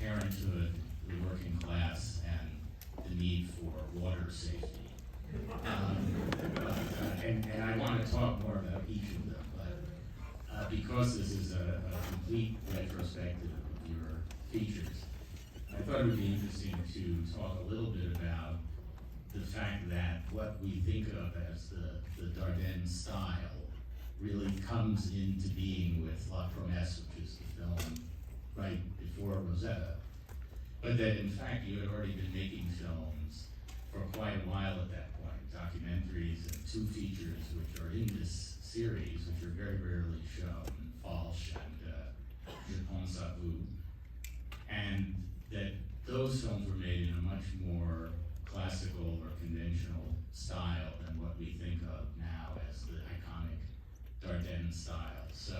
parenthood, the working class, and the need for water safety. And I want to talk more about each of them, but because this is a complete retrospective of your features, I thought it would be interesting to talk a little bit about the fact that what we think of as the Dardenne style really comes into being with La Promesse, which is the film right before Rosetta, but that in fact you had already been making films for quite a while at that point, documentaries and two features which are in this series, which are very rarely shown, Falche and Je pense à vous, and that those films were made in a much more classical or conventional style than what we think of now as the iconic Dardenne style. So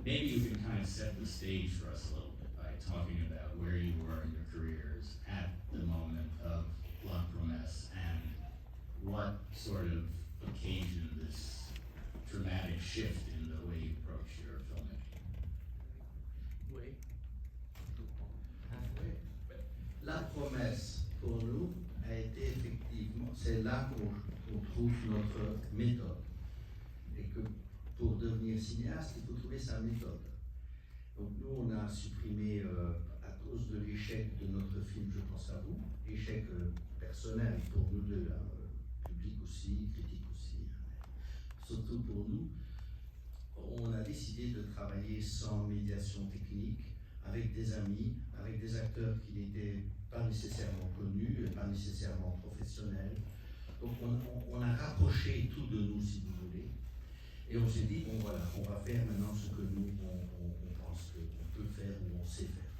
maybe you can kind of set the stage for us a little bit by talking about where you were in your careers at the moment of La Promesse and what sort of occasioned this dramatic shift in the way you approach your filmmaking. Oui. La Promesse, pour nous, a été effectivement, c'est là qu'on trouve notre méthode. Et que pour devenir cinéaste, il faut trouver sa méthode. Donc nous, on a supprimé, à cause de l'échec de notre film Je pense à vous, échec personnel pour nous deux, hein, public aussi, critique aussi, hein, surtout pour nous, on a décidé de travailler sans médiation technique, avec des amis, avec des acteurs qui n'étaient pas nécessairement connus, pas nécessairement professionnels. Donc on a rapproché tout de nous, si vous voulez. Et on s'est dit, bon voilà, on va faire maintenant ce que nous, on pense qu'on peut faire ou on sait faire.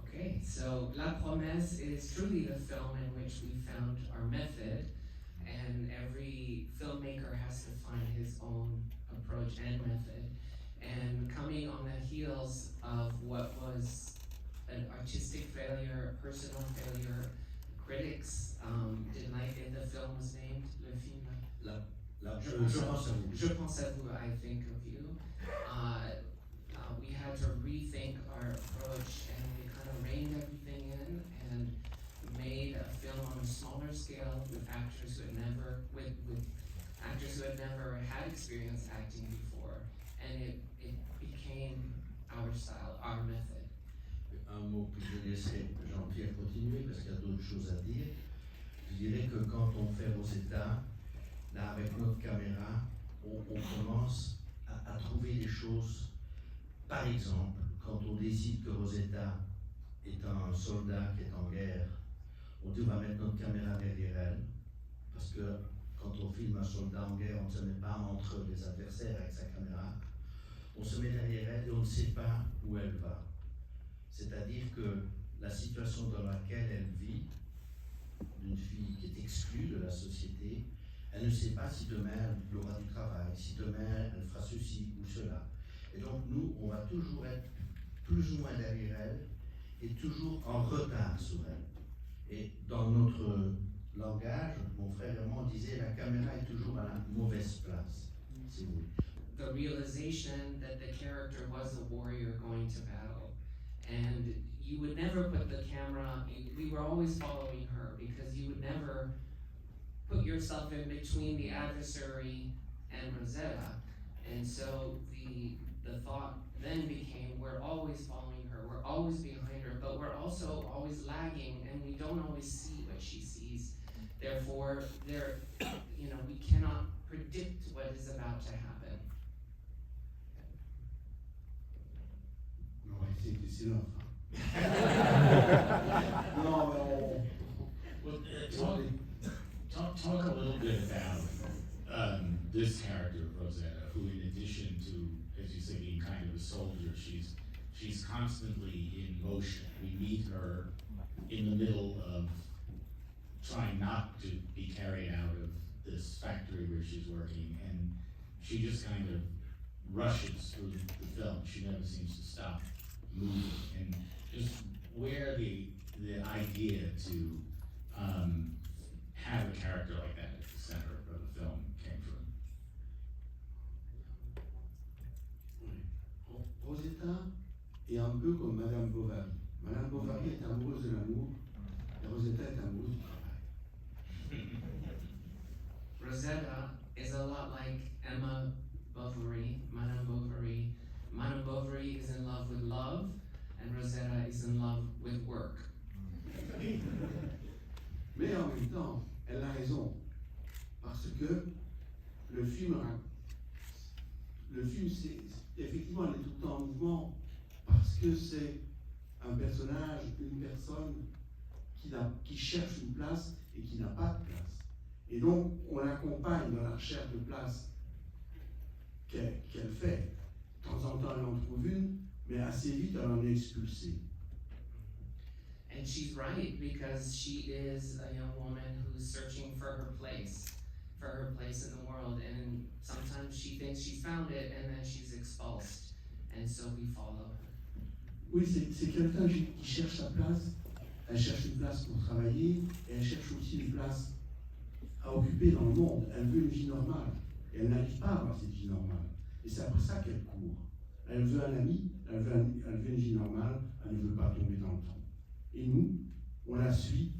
Okay, so La Promesse is truly the film in which we found our method, and every filmmaker has to find his own approach and method. And coming on the heels of what was an artistic failure, a personal failure, critics didn't like it. The film was named Le Film. Je pense à vous, I think of you. We had to rethink our approach, and we kind of reined everything in and made a film on a smaller scale with actors who had never had experience acting before, and it became our style, our method. Un mot que je laisserai Jean-Pierre continuer parce qu'il y a d'autres choses à dire. Je dirais que quand on fait Rosetta, là avec notre caméra, on commence à trouver des choses. Par exemple, quand on décide que Rosetta est un soldat qui est en guerre, on dit on va mettre notre caméra derrière elle, parce que quand on filme un soldat en guerre, on ne se met pas entre les adversaires avec sa caméra, on se met derrière elle et on ne sait pas où elle va. C'est-à-dire que la situation dans laquelle elle vit, d'une fille qui est exclue de la société, elle ne sait pas si demain elle aura du travail, si demain elle fera ceci ou cela. Et donc nous, on va toujours être plus ou moins derrière elle et toujours en retard sur elle. Et dans notre langage, mon frère et moi on disait la caméra est toujours à la mauvaise place. Si vous... The realization that the character was a warrior going to battle, and you would never put the camera, we were always following her because you would never put yourself in between the adversary and Rosetta. And so the thought then became, we're always following her, we're always behind her, but we're also always lagging, and we don't always see what she sees. Therefore, we cannot predict what is about to happen. Non, ici, c'est silence. Non, Talk a little bit about this character of Rosetta, who, in addition to, as you say, being kind of a soldier, she's constantly in motion. We meet her in the middle of trying not to be carried out of this factory where she's working, and she just kind of rushes through the film. She never seems to stop moving, and just where the idea to have a character like that at the center of the film came from. Rosetta, est un peu comme Madame Bovary. Madame Bovary est amoureuse de l'amour, et Rosetta est amoureuse du travail. Rosetta is a lot like Emma Bovary, Madame Bovary. Madame Bovary is in love with love, and Rosetta is in love with work. Mais en même temps, elle a raison, parce que le film, c'est effectivement, elle est tout le temps en mouvement, parce que c'est un personnage, une personne qui cherche une place et qui n'a pas de place. Et donc, on l'accompagne dans la recherche de place qu'elle fait. De temps en temps, elle en trouve une, mais assez vite, elle en est expulsée. And she's right, because she is a young woman who's searching for her place in the world, and sometimes she thinks she's found it, and then she's expulsed, and so we follow her. Oui, c'est quelqu'un qui cherche sa place. Elle cherche une place pour travailler, et elle cherche aussi une place à occuper dans le monde. Elle veut une vie normale, et elle n'arrive pas à avoir cette vie normale. Et c'est après ça qu'elle court. Elle veut un ami, elle veut une vie normale, elle ne veut pas tomber dans le trou. Et nous, on la suit,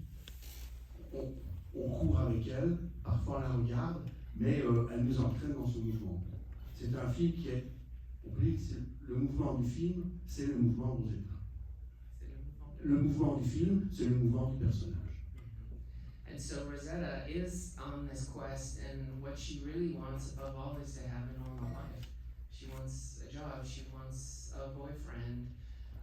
on court avec elle, parfois on la regarde, mais elle nous entraîne dans ce mouvement. C'est un film qui est, on peut dire que le mouvement du film, c'est le mouvement de Rosetta. Le mouvement du film, c'est le mouvement du personnage. And so Rosetta is on this quest, and what she really wants above all is to have a normal life. She wants a job, she wants a boyfriend,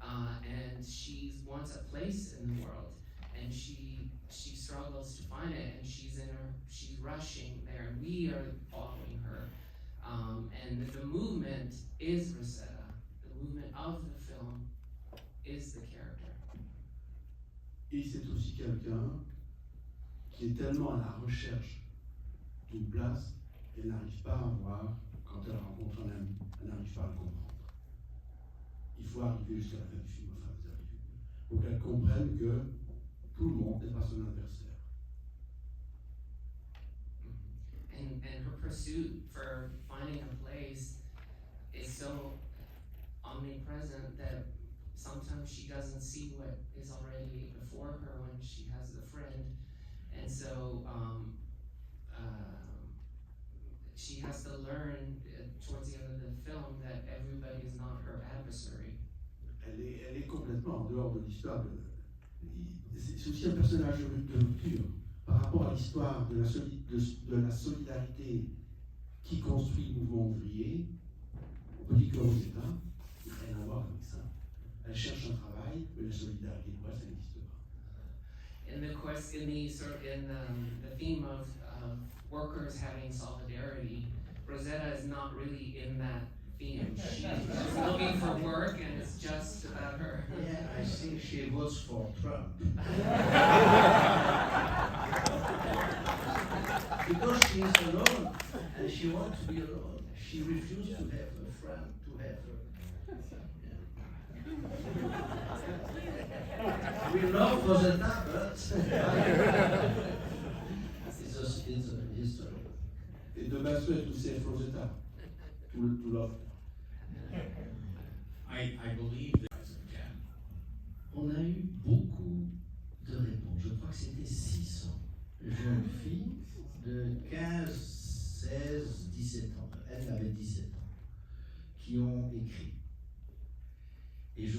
and she wants a place in the world. And she struggles to find it, and she's rushing there, and we are following her. And the movement is Rosetta. The movement of the film is the character. Et c'est aussi quelqu'un qui est tellement à la recherche d'une place qu'elle n'arrive pas à voir quand elle rencontre un ami. Elle n'arrive pas à le comprendre. Il faut arriver jusqu'à la fin du film, enfin vous avez vu, pour qu'elle comprenne que tout le monde n'est pas son adversaire. And her pursuit for finding a place is so omnipresent that sometimes she doesn't see what is already before her when she has the friend, and so she has to learn towards the end of the film that everybody is not her adversary. Elle est complètement en dehors de l'histoire. C'est aussi un personnage de rupture par rapport à l'histoire de la solidarité qui construit le mouvement ouvrier. On peut dire que Rosetta n'a rien à voir avec ça. Elle cherche un travail, mais la solidarité, pour elle, ça n'existe pas. In the theme of workers having solidarity, Rosetta is not really in that theme. She's looking for work, and it's just about her. Yeah, I think she votes for Trump. Because she is alone, and she wants to be alone. She refused to have a friend, to have her. We love Rosetta, but it's a history. Et de ma souhait, to save Rosetta, to love her. I believe that again. On a eu beaucoup de réponses. Je crois que c'était 600 jeunes filles de 15, 16, 17 ans. Elle avait 17 ans, qui ont écrit. Et je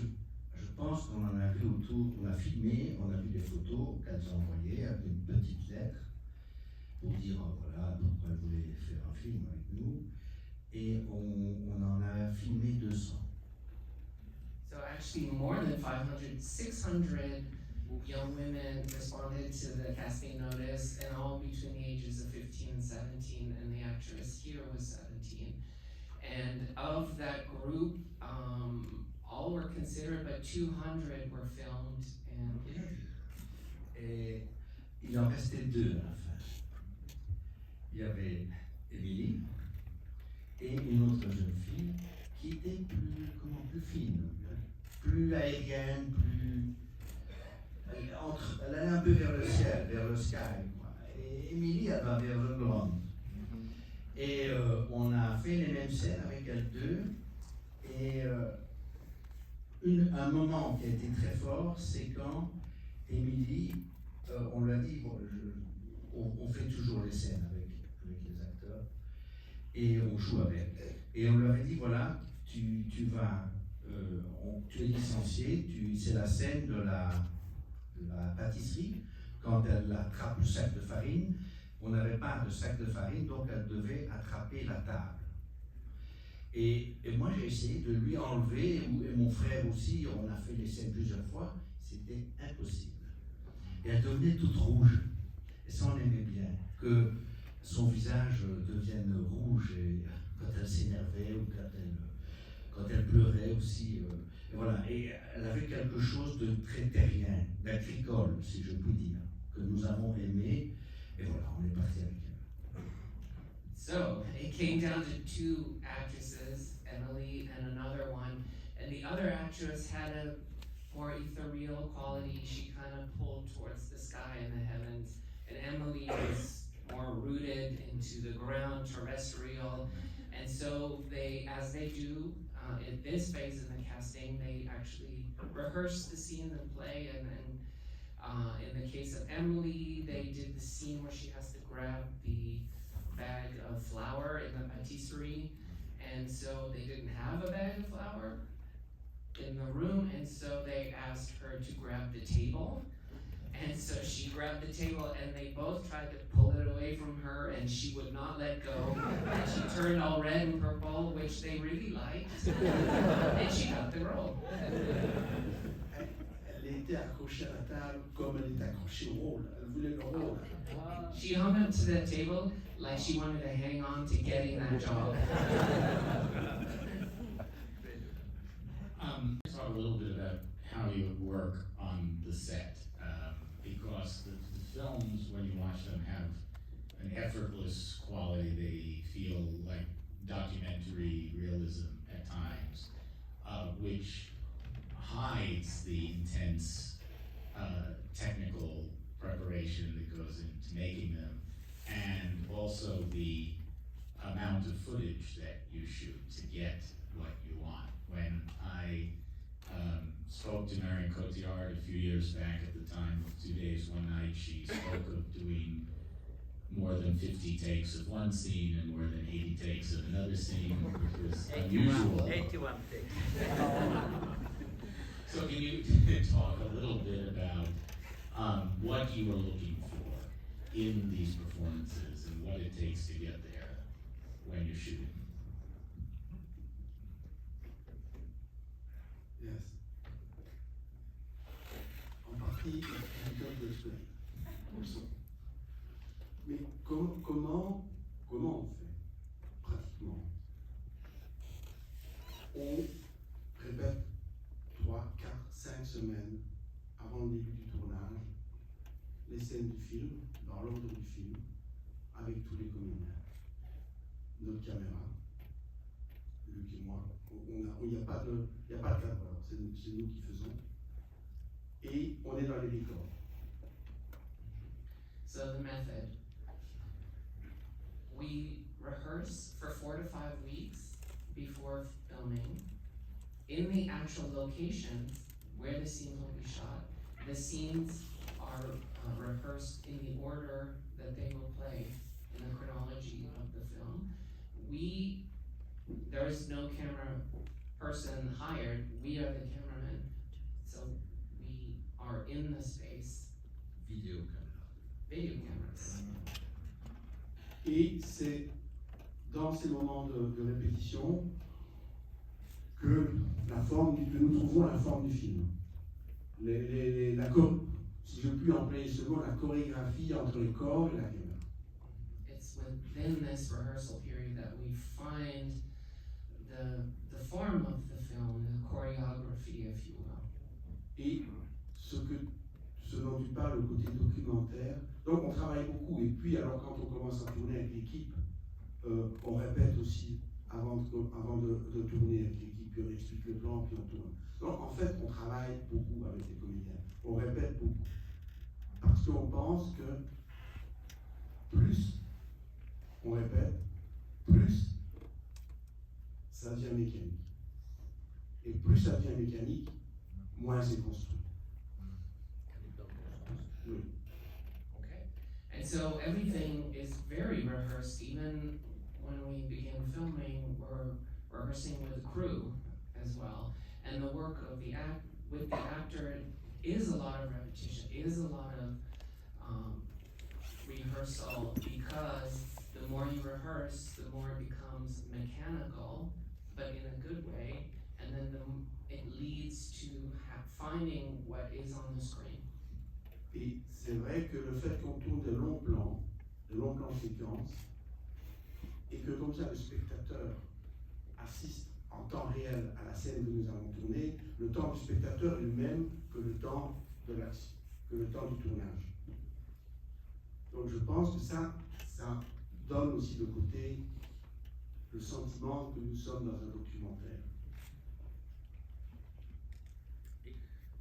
pense qu'on en a vu autour, on a filmé, on a vu des photos qu'elles ont envoyées avec une petite lettre pour dire voilà pourquoi elles voulaient faire un film avec nous. Et on en a filmé 200. So actually more than 500, 600 young women responded to the casting notice, and all between the ages of 15 and 17, and the actress here was 17. And of that group, all were considered, but 200 were filmed and interviewed. Et il en restait 2 à la fin. Il y avait Émilie et une autre jeune fille qui était plus fine, plus aérienne, elle allait un peu vers le ciel, vers le sky. Et Émilie, elle va vers le blonde. Et on a fait les mêmes scènes avec elles deux. Et Un moment qui a été très fort, c'est quand Émilie, on lui a dit, bon, on fait toujours les scènes avec les acteurs, et on joue avec. Et on lui avait dit, voilà, tu es licencié, c'est la scène de la pâtisserie, quand elle attrape le sac de farine. On n'avait pas de sac de farine, donc elle devait attraper la table. Et moi j'ai essayé de lui enlever, et mon frère aussi, on a fait les scènes plusieurs fois, c'était impossible. Et elle devenait toute rouge. Et ça on aimait bien, que son visage devienne rouge et quand elle s'énervait ou quand elle pleurait aussi. Et voilà, et elle avait quelque chose de très terrien, d'agricole, si je puis dire, que nous avons aimé. Et voilà, on est parti avec elle. So it came down to two actresses, Emily and another one, and the other actress had a more ethereal quality. She kind of pulled towards the sky and the heavens, and Emily was more rooted into the ground, terrestrial. And so they, as they do in this phase in the casting, they actually rehearse the scene and play. And in the case of Emily, they did the scene where she has to grab the bag of flour in the patisserie, and so they didn't have a bag of flour in the room, and so they asked her to grab the table, and so she grabbed the table, and they both tried to pull it away from her, and she would not let go, and she turned all red and purple, which they really liked, and she got the role. Elle était accrochée à la table comme elle était accrochée au rôle. Elle voulait le rôle. She hung up to the table like she wanted to hang on to getting that job. Let's talk a little bit about how you work on the set, because the films, when you watch them, have an effortless quality. They feel like documentary realism at times, which hides the intense technical preparation that goes into making them, and also the amount of footage that you shoot to get what you want. When I spoke to Marion Cotillard a few years back at the time of 2 Days, 1 Night, she spoke of doing more than 50 takes of one scene and more than 80 takes of another scene, which was unusual. 81 takes. So can you talk a little bit about what you were looking for in these performances and what it takes to get there when you're shooting? Yes. En partie, difficult to explain. Also. Mais comment on fait pratiquement? On répète 3, 4, 5 semaines avant le début du tournage les scènes du film, dans l'ordre du film, avec tous les comédiens. Notre caméra, Luc et moi, il n'y a pas de cadreur, c'est nous qui faisons. Et on est dans les décors. So the method, we rehearse for 4 to 5 weeks before filming. In the actual locations where the scenes will be shot, the scenes are rehearsed in the order that they will play in the chronology of the film. There is no camera person hired, we are the cameramen, so we are in the space. Video cameras. Et c'est dans ces moments de répétition que nous trouvons la forme du film. Si je puis employer ce mot, la chorégraphie entre le corps et la caméra. It's within this rehearsal period that we find the form of the film, the choreography, if you will. Et ce dont tu parles, le côté documentaire, donc on travaille beaucoup, et puis alors quand on commence à tourner avec l'équipe, on répète aussi avant de tourner avec l'équipe, puis on explique le plan, puis on tourne. Donc en fait, on travaille beaucoup avec les comédiens, on répète beaucoup, parce qu'on pense que plus on répète, plus ça devient mécanique. Et plus ça devient mécanique, moins c'est construit. Oui. Okay. And so everything is very rehearsed. Even when we begin filming, we're rehearsing with the crew as well. And the work of with the actor is a lot of repetition, is a lot of rehearsal, because the more you rehearse, the more it becomes mechanical, but in a good way, and then it leads to finding what is on the screen. Et c'est vrai que le fait qu'on tourne de longs plans séquences, et que comme ça le spectateur assiste en temps réel à la scène que nous allons tourner, le temps du spectateur est le même que le temps de l'action, que le temps du tournage. Donc je pense que ça donne aussi de côté le sentiment que nous sommes dans un documentaire.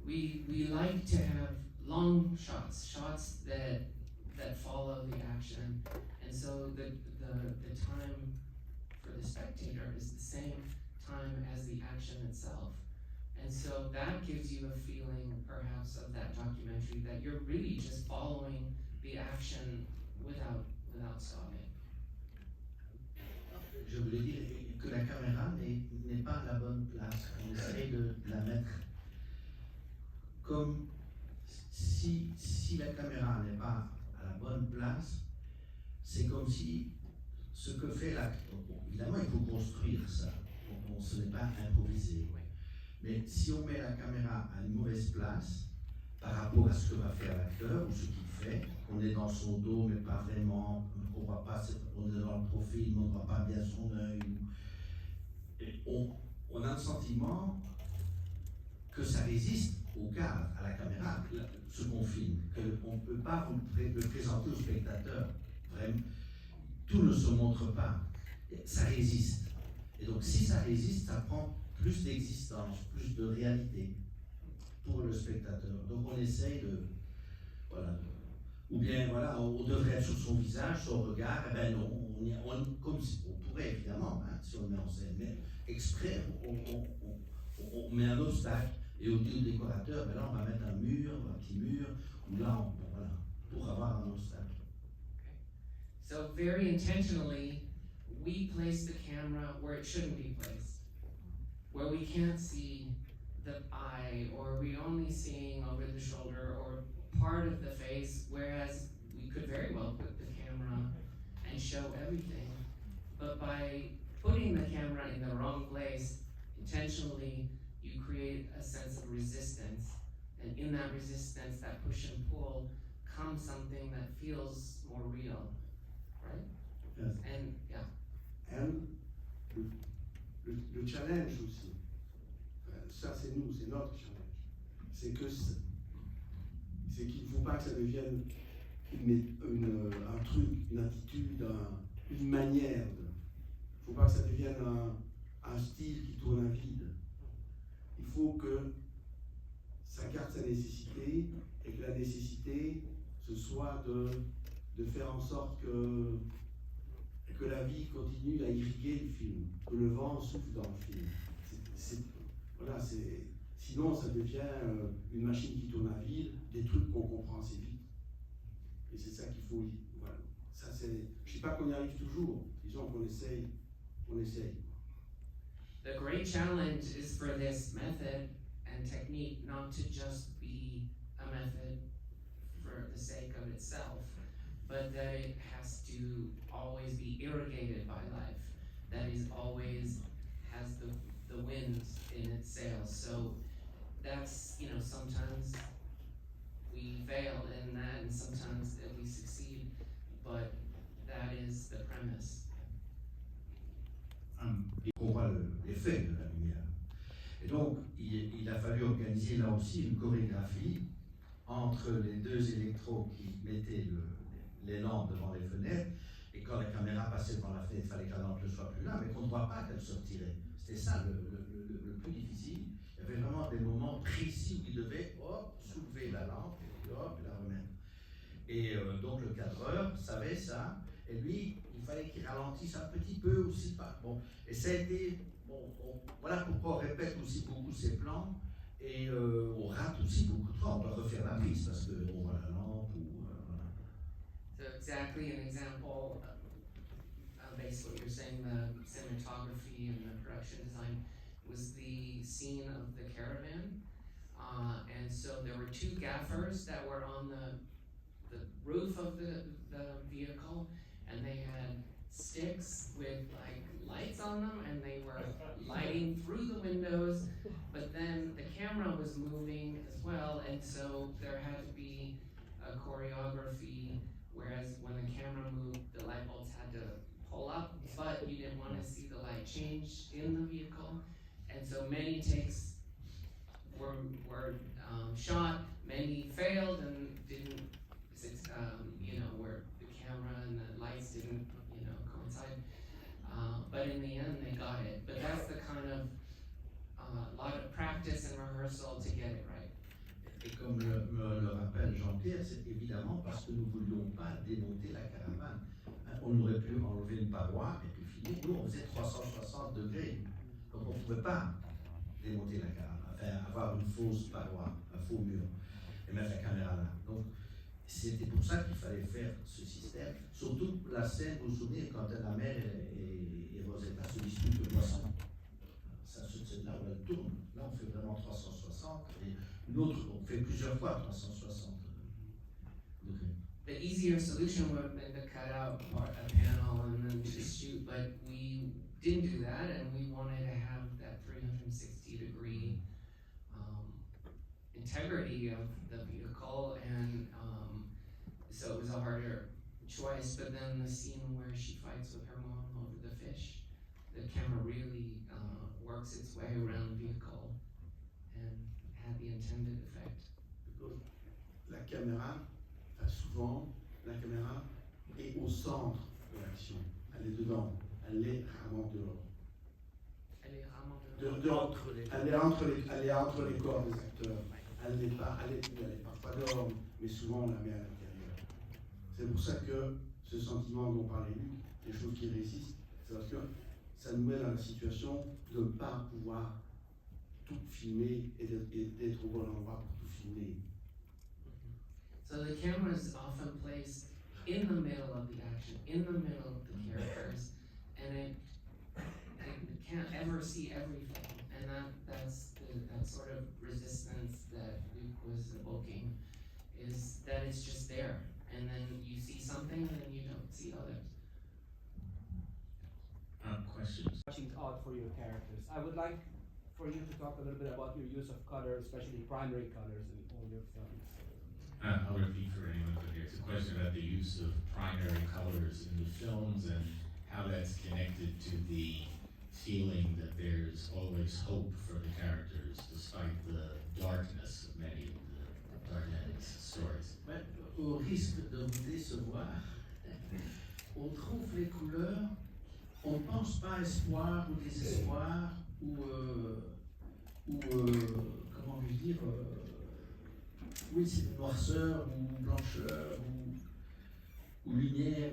We like to have long shots that follow the action, and so the time for the spectator is the same time as the action itself. And so that gives you a feeling, perhaps, of that documentary, that you're really just following the action without stopping. Je voulais dire que la caméra n'est pas à la bonne place. On essaie de la mettre comme si la caméra n'est pas à la bonne place, c'est comme si ce que fait l'acteur. Évidemment, il faut construire ça. Ce n'est pas improvisé. Mais si on met la caméra à une mauvaise place par rapport à ce que va faire l'acteur ou ce qu'il fait, on est dans son dos, mais pas vraiment, on voit pas, on est dans le profil, mais on ne voit pas bien son œil. On a le sentiment que ça résiste au cadre, à la caméra, ce qu'on filme, qu'on ne peut pas le présenter au spectateur. Vraiment, tout ne se montre pas. Ça résiste. Et donc, si ça résiste, ça prend plus d'existence, plus de réalité pour le spectateur. Donc, on essaye de. Voilà. Ou bien, voilà, on devrait être sur son visage, son regard. Eh ben non, comme si, on pourrait évidemment, hein, si on le met en scène, mais exprès, on met un obstacle. Et on dit au décorateur, ben là, on va mettre un petit mur, ou là, voilà, pour avoir un obstacle. Okay. So, very intentionally, we place the camera where it shouldn't be placed, where we can't see the eye, or we're only seeing over the shoulder or part of the face, whereas we could very well put the camera and show everything. But by putting the camera in the wrong place, intentionally, you create a sense of resistance, and in that resistance, that push and pull, comes something that feels more real, right? Yes. And yeah. And le challenge aussi, ça c'est nous, c'est notre challenge, c'est qu'il ne faut pas que ça devienne un truc, une attitude, une manière. Il ne faut pas que ça devienne un style qui tourne à vide. Il faut que ça garde sa nécessité et que la nécessité, ce soit de faire en sorte que la vie continue à irriguer le film, que le vent souffle dans le film. Sinon, ça devient une machine qui tourne à vide, des trucs qu'on comprend assez vite. Et c'est ça qu'il faut. Voilà. Ça, je ne sais pas qu'on y arrive toujours. Disons qu'on essaye. The great challenge is for this method and technique not to just be a method for the sake of itself, but that it has to always be irrigated by life, that is always has the wind in its sails. So that's, sometimes we fail in that and sometimes we succeed, but that is the premise. On voit l'effet de la lumière. Et donc, il a fallu organiser là aussi une chorégraphie entre les deux électros qui mettaient les lampes devant les fenêtres, et quand la caméra passait devant la fenêtre, il fallait que la lampe ne soit plus là, mais qu'on ne voit pas qu'elle se retirait. C'était ça le plus difficile. Il y avait vraiment des moments précis où il devait soulever la lampe et la remettre. Et donc le cadreur savait ça, et lui, il fallait qu'il ralentisse un petit peu aussi. Bon. Et ça a été voilà pourquoi on répète aussi beaucoup ces plans et on rate aussi beaucoup de fois. On doit refaire la prise parce qu'on voit la lampe ou voilà. So exactly an example, based on what you're saying, the cinematography and the production design was the scene of the caravan. And so there were two gaffers that were on the roof of the vehicle, and they had sticks with like lights on them, and they were lighting through the windows, but then the camera was moving as well, and so there had to be a choreography, whereas when the camera moved, the light bulbs had to pull up, but you didn't want to see the light change in the vehicle, and so many takes were shot, many failed and didn't, where the camera and the lights didn't, coincide. But in the end, they got it. But that's the kind of lot of practice and rehearsal to get it right. Et comme le rappelle Jean-Pierre, c'est évidemment parce que nous ne voulions pas démonter la caravane. On aurait pu enlever une paroi et puis filmer. Nous, on faisait 360 degrés. Donc on ne pouvait pas démonter la caravane, enfin avoir une fausse paroi, un faux mur, et mettre la caméra là. Donc c'était pour ça qu'il fallait faire ce système. Surtout la scène, vous vous souvenez, quand la mère et Rosetta se disputent le poisson. Ça, c'est là où elle tourne. Là, on fait vraiment 360. Et l'autre, on fait plusieurs fois 360 degrés. The easier solution would have been to cut out a panel and then just shoot, but we didn't do that, and we wanted to have that 360-degree integrity of the vehicle, and so it was a harder choice. But then the scene where she fights with her mom over the fish, the camera really works its way around the vehicle and had the intended effect. La caméra, souvent, la caméra est au centre de l'action. Elle est dedans, elle est rarement dehors. Elle est vraiment Elle est entre les corps des acteurs. Elle n'est pas, elle est parfois dehors, mais souvent on la met à l'intérieur. C'est pour ça que ce sentiment dont parlait Luc, les choses qui réussissent, c'est parce que ça nous met dans la situation de ne pas pouvoir tout filmer et d'être au bon endroit pour tout filmer. So the camera is often placed in the middle of the action, in the middle of the characters, and it can't ever see everything, and that's that sort of resistance that Luke was evoking, is that it's just there, and then you see something and then you don't see others. Questions? Watching out for your characters. I would like for you to talk a little bit about your use of color, especially primary colors in all your films. I'll repeat for anyone who hears. It's a question about the use of primary colors in the films and how that's connected to the feeling that there's always hope for the characters despite the darkness of many of the Dardennes stories. Mais, au risque de vous décevoir, on trouve les couleurs, on ne pense pas espoir ou désespoir ou comment puis-je dire, oui, c'est noirceur ou blancheur ou lumière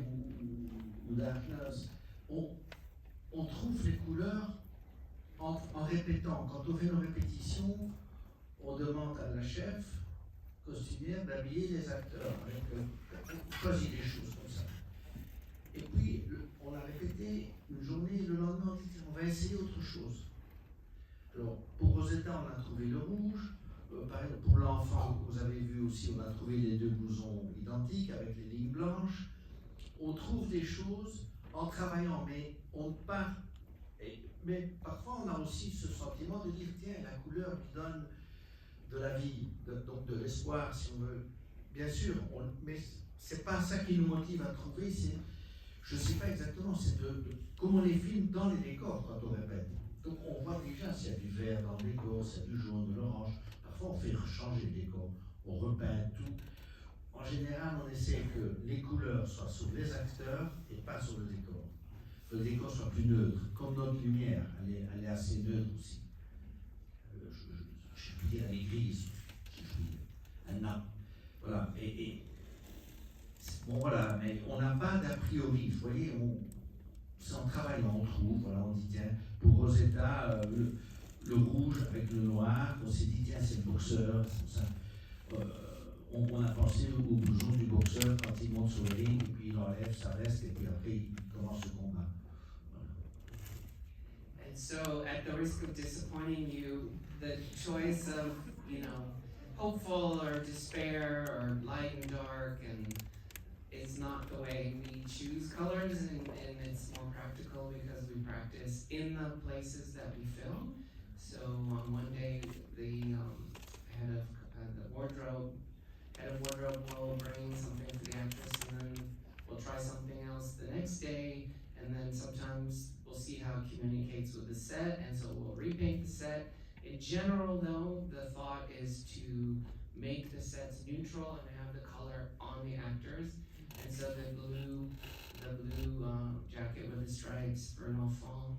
ou darkness. On trouve les couleurs en répétant. Quand on fait nos répétitions, on demande à la chef costumière d'habiller les acteurs. On choisit des choses comme ça. Et puis, on a répété une journée, le lendemain, on dit on va essayer autre chose. Alors, pour Rosetta, on a trouvé le rouge. Par exemple, pour l'enfant, vous avez vu aussi, on a trouvé les deux blousons identiques avec les lignes blanches. On trouve des choses en travaillant, mais on part. Mais parfois, on a aussi ce sentiment de dire tiens, la couleur qui donne de la vie, donc de l'espoir, si on veut. Bien sûr, mais c'est pas ça qui nous motive à trouver. Je sais pas exactement, c'est comme on les filme dans les décors quand on répète. Donc on voit déjà s'il y a du vert dans le décor, s'il y a du jaune, de l'orange. Parfois, on fait changer le décor, on repeint tout. En général, on essaie que les couleurs soient sur les acteurs et pas sur le décor. Que le décor soit plus neutre, comme notre lumière, elle est assez neutre aussi. Je peux dire, elle est grise, si je puis dire. Elle n'a. Voilà. Bon, voilà, mais on n'a pas d'a priori. Vous voyez, c'est en travaillant, on trouve, voilà, on dit tiens, Pour Rosetta, le rouge avec le noir, on s'est dit, tiens, c'est le boxeur. Ça. On a pensé au blouson du boxeur quand il monte sur le ring, et puis il enlève sa veste, et puis après il commence le combat. Voilà. And so, at the risk of disappointing you, the choice of, hopeful or despair or light and dark, and it's not the way we choose colors, and it's more practical because we practice in the places that we film. So on one day, the head of wardrobe will bring something for the actress, and then we'll try something else the next day, and then sometimes we'll see how it communicates with the set, and so we'll repaint the set. In general, though, the thought is to make the sets neutral and have the color on the actors. And so the blue jacket with the stripes for Enfant,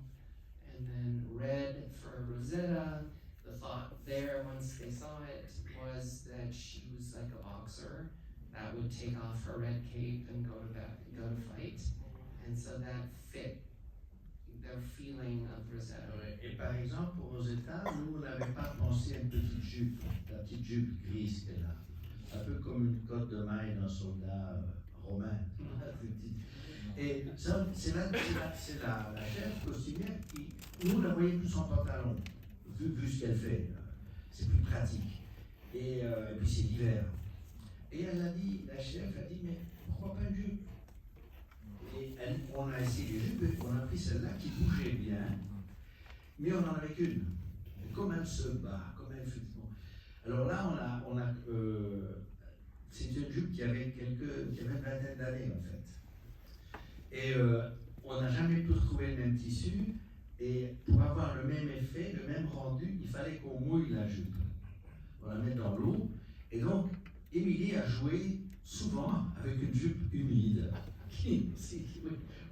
and then red for Rosetta. The thought there, once they saw it, was that she was like a boxer that would take off her red cape and go to fight. And so that fit their feeling of Rosetta. Et par exemple, pour Rosetta, nous, on n'avait pas pensé à une petite jupe, la petite jupe grise qu'elle a. Un peu comme une cotte de maille d'un soldat romain. Et ça, c'est la chef costumière qui, nous, la voyait plus en pantalon, vu ce qu'elle fait. C'est plus pratique. Et puis c'est l'hiver. Et elle a dit, la chef a dit, mais pourquoi pas une jupe? Et on a essayé les jupes, et on a pris celle-là qui bougeait bien, mais on n'en avait qu'une. Comme elle se bat, comme elle fait. Bon. Alors là, c'est une jupe qui avait une vingtaine d'années en fait. Et on n'a jamais pu retrouver le même tissu, et pour avoir le même effet, le même rendu, il fallait qu'on mouille la jupe. On la met dans l'eau, et donc Émilie a joué souvent avec une jupe humide,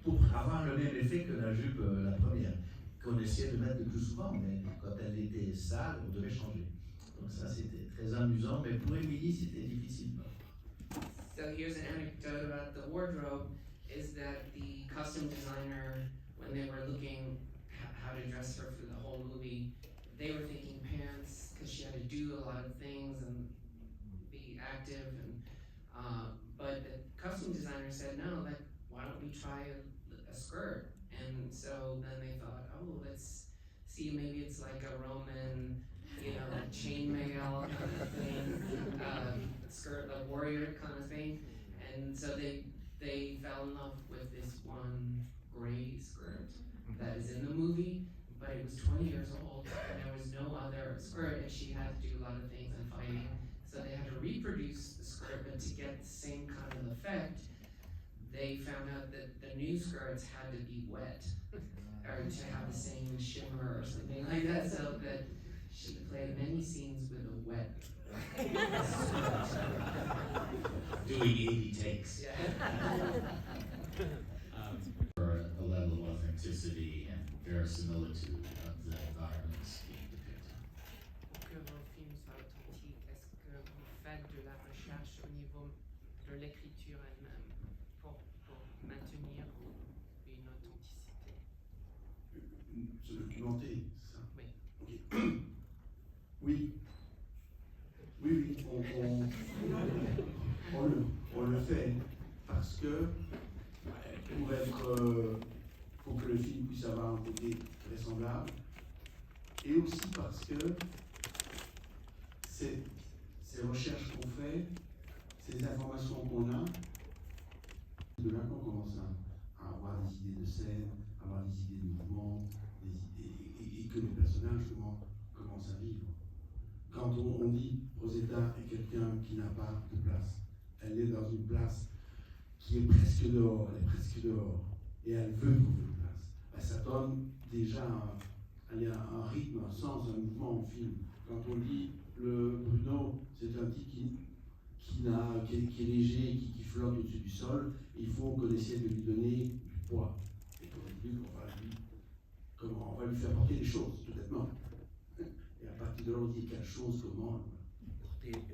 pour avoir le même effet que la jupe, la première, qu'on essayait de mettre le plus souvent, mais quand elle était sale, on devait changer. Donc ça, c'était très amusant, mais pour Émilie, c'était difficile. So here's an anecdote about the wardrobe, is that the costume designer, when they were looking how to dress her for the whole movie, they were thinking pants, because she had to do a lot of things and be active, and but the costume designer said, no, like, why don't we try a skirt? And so then they thought, oh, let's see, maybe it's like a Roman, chainmail kind of thing, skirt, a warrior kind of thing. And so they fell in love with this one gray skirt that is in the movie, but it was 20 years old, and there was no other skirt, and she had to do a lot of things and fighting. So they had to reproduce the skirt, but to get the same kind of effect, they found out that the new skirts had to be wet, or to have the same shimmer or something like that, so that she played many scenes with a wet Doing 80 takes. Yeah. For a level of authenticity and verisimilitude of the environments being depicted. Pour que vos films soient authentiques, est-ce que vous faites de la recherche au niveau de l'écriture elle-même pour maintenir une authenticité? Se documenter, c'est ça? Oui. Ok. Oui. Oui, on le fait parce que pour que le film puisse avoir un côté vraisemblable, et aussi parce que ces recherches qu'on fait, ces informations qu'on a, c'est de là qu'on commence à avoir des idées de scène, à avoir des idées de mouvement, et que les personnages commencent à vivre. Quand on dit Rosetta est quelqu'un qui n'a pas de place, elle est dans une place qui est presque dehors, et elle veut trouver une place. Ben, ça donne déjà un rythme, un sens, un mouvement au film. Quand on dit le Bruno, c'est un type qui est léger, qui flotte au-dessus du sol, il faut qu'on essaie de lui donner du poids. Et qu'on on va lui faire porter des choses, tout bêtement. Et à partir de là, on dit quelle chose, comment.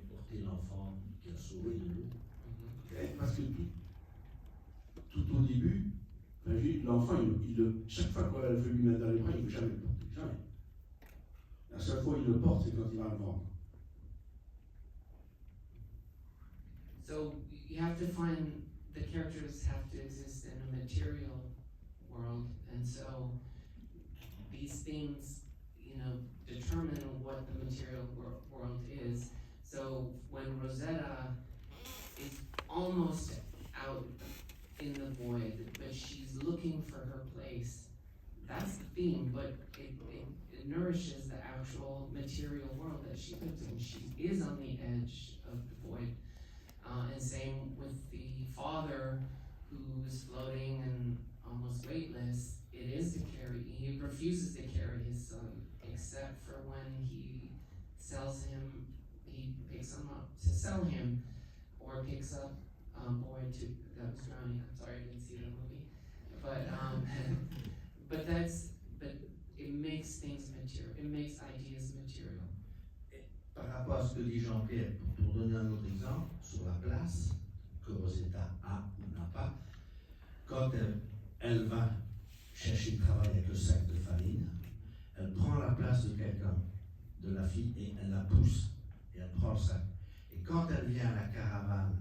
Porter l'enfant qui a sauvé de l'eau. Parce que tout au début, Enfin, l'enfant, chaque fois qu'elle veut lui mettre dans les bras, il ne veut jamais le porter. Jamais. La seule fois où il le porte, c'est quand il va le vendre. So you have to find, the characters have to exist in a material world, and so these things, you know, determine what the material world is. So when Rosetta is almost out in the void, but she's looking for her place, that's the theme, but it nourishes the actual material world that she lives in. She is on the edge of the void. And same with the father who's floating and almost weightless. It is to carry, he refuses to carry his son, except for when he sells him, he picks him up to sell him, or picks up boy that was drowning. I'm sorry, I didn't see the movie. But but it makes things material, it makes ideas material. Par rapport à ce que dit Jean-Pierre, pour donner un autre exemple, sur la place que Rosetta a ou n'a pas, quand elle va chercher le travail avec le sac de farine, elle prend la place de quelqu'un, de la fille, et elle la pousse, et elle prend le sac. Et quand elle vient à la caravane,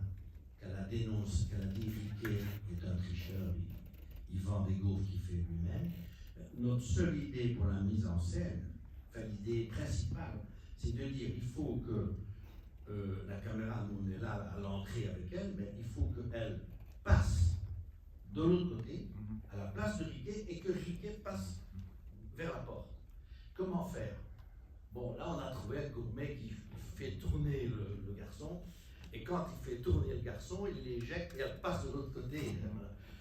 qu'elle la dénonce, qu'elle a dit Riquet est un tricheur, il vend des gaufres qu'il fait lui-même, notre seule idée pour la mise en scène, enfin l'idée principale, c'est de dire il faut que la caméra, nous on est là à l'entrée avec elle, mais il faut qu'elle passe de l'autre côté, à la place de Riquet, et que Riquet passe vers la porte. Comment faire? Bon, là on a trouvé un gourmet qui fait tourner le garçon, et quand il fait tourner le garçon, il l'éjecte et elle passe de l'autre côté.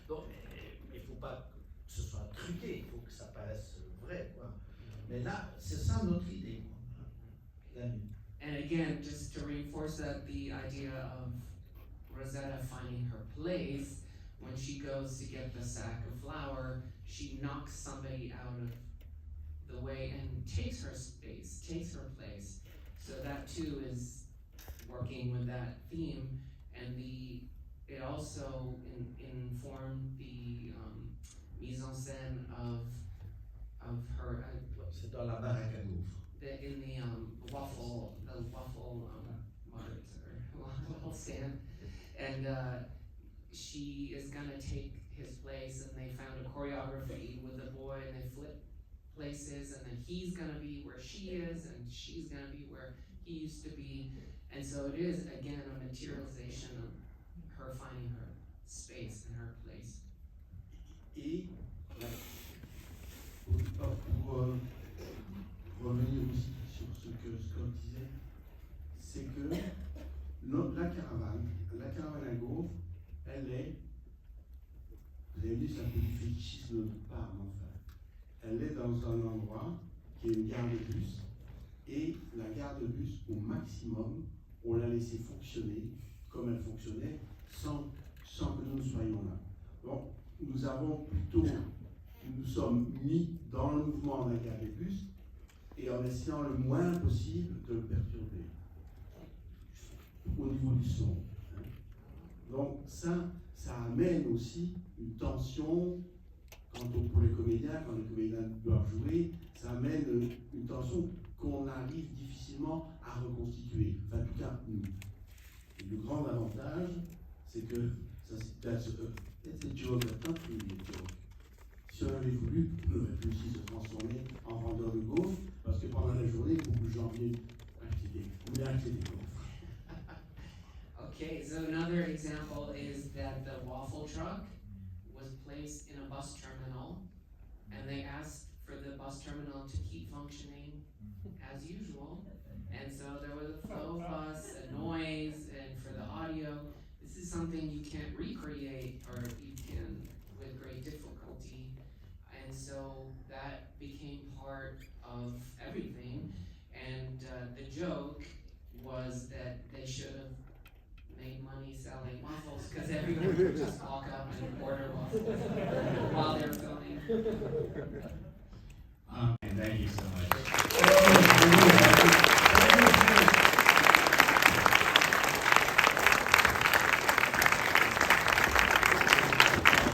Donc, il ne faut pas que ce soit truqué, il faut que ça paraisse vrai, quoi. Mais là, c'est ça notre idée. And again, just to reinforce that, the idea of Rosetta finding her place, when she goes to get the sack of flour, she knocks somebody out of the way and takes her space, takes her place. So that too is working with that theme, and it also informed the mise en scène of her. C'est dans la baraque à gaufres. In the waffle mart or waffle stand, and she is gonna take his place, and they found a choreography with the boy, and they flip places, and then he's gonna be where she is, and she's gonna be where he used to be, and so it is again a materialization of her finding her space and her place. Et pour revenir aussi sur ce que Scott disait, c'est que la caravane à gaufres, elle est, vous avez dit, c'est un peu du fétichisme de notre part, mais enfin, elle est dans un endroit qui est une gare de bus, et la gare de bus, au maximum, on l'a laissé fonctionner comme elle fonctionnait, sans que nous soyons là. Bon, nous sommes mis dans le mouvement de la gare des bus, et en essayant le moins possible de le perturber au niveau du son. Donc ça amène aussi une tension pour les comédiens, quand les comédiens doivent jouer, ça amène une tension qu'on arrive difficilement à reconstituer. Enfin, en tout cas, nous. Et le grand avantage, c'est que that's a joke, that's not really a joke. Si on avait voulu, on aurait pu aussi se transformer en vendeur de gaufres, parce que pendant la journée, beaucoup de gens venaient acheter des gaufres. Okay, so another example is that the waffle truck was placed in a bus terminal, and they asked for the bus terminal to keep functioning as usual, and so there was a flow bus, a noise, and for the audio, this is something you can't recreate, or you can with great difficulty, and so that became part of everything, and the joke was that they should have made money selling waffles, because everyone would just walk up and order waffles while they were filming. And thank you so much.